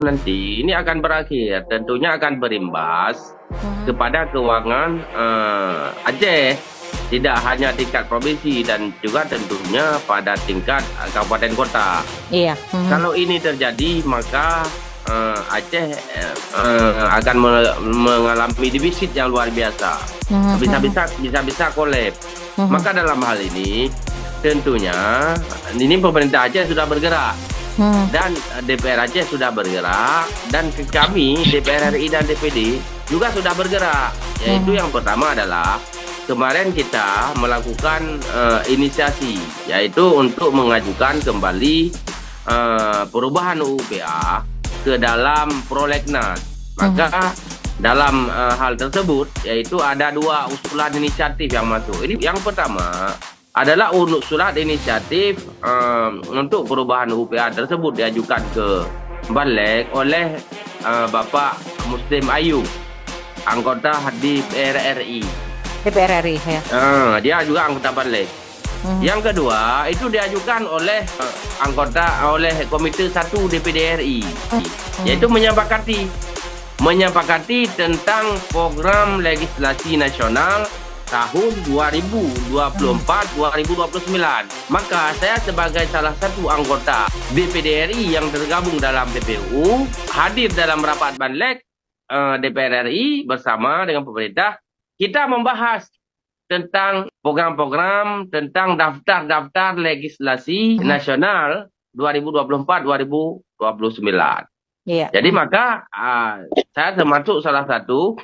nanti ini akan berakhir, tentunya akan berimbas kepada keuangan Aceh, tidak hanya tingkat provinsi dan juga tentunya pada tingkat kabupaten kota. Iya. Kalau ini terjadi maka Aceh akan mengalami defisit yang luar biasa, bisa kolab. Maka dalam hal ini tentunya ini pemerintah Aceh sudah bergerak dan DPR Aceh sudah bergerak dan kami DPR RI dan DPD juga sudah bergerak. Yaitu yang pertama adalah kemarin kita melakukan inisiasi, yaitu untuk mengajukan kembali perubahan UU PA ke dalam prolegnas. Maka dalam hal tersebut yaitu ada dua usulan inisiatif yang masuk. Ini yang pertama adalah surat inisiatif untuk perubahan UPA tersebut diajukan ke Balik oleh Bapak Muslim Ayub, anggota DPR RI. DPR RI ya. Dia juga anggota Balik. Yang kedua itu diajukan oleh oleh Komite 1 DPD RI, yaitu menyepakati tentang program legislasi nasional tahun 2024-2029. Maka saya sebagai salah satu anggota DPD RI yang tergabung dalam DPU hadir dalam rapat Banlek DPR RI bersama dengan pemerintah. Kita membahas tentang program-program, tentang daftar legislasi nasional 2024-2029. Iya. Jadi maka saya termasuk salah satu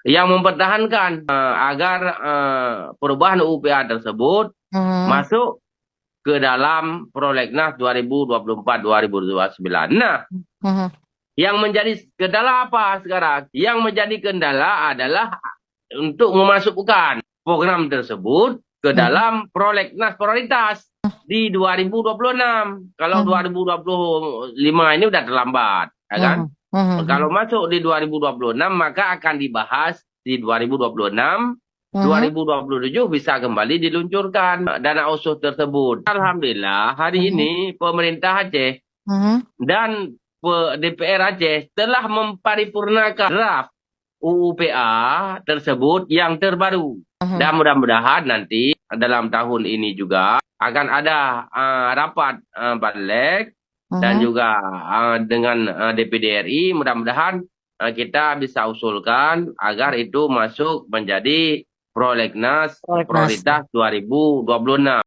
yang mempertahankan agar perubahan UPA tersebut masuk ke dalam prolegnas 2024-2029. Nah, yang menjadi kendala apa sekarang? Yang menjadi kendala adalah untuk memasukkan program tersebut ke dalam prolegnas prioritas di 2026. Kalau 2025 ini udah terlambat, ya kan? Kalau masuk di 2026 maka akan dibahas di 2026, 2027 bisa kembali diluncurkan dana otsus tersebut. Alhamdulillah hari ini pemerintah Aceh dan DPR Aceh telah memparipurnakan draft UU PA tersebut yang terbaru. Dan mudah-mudahan nanti dalam tahun ini juga akan ada rapat Banlek dan juga dengan DPD RI, mudah-mudahan kita bisa usulkan agar itu masuk menjadi prolegnas prioritas 2026.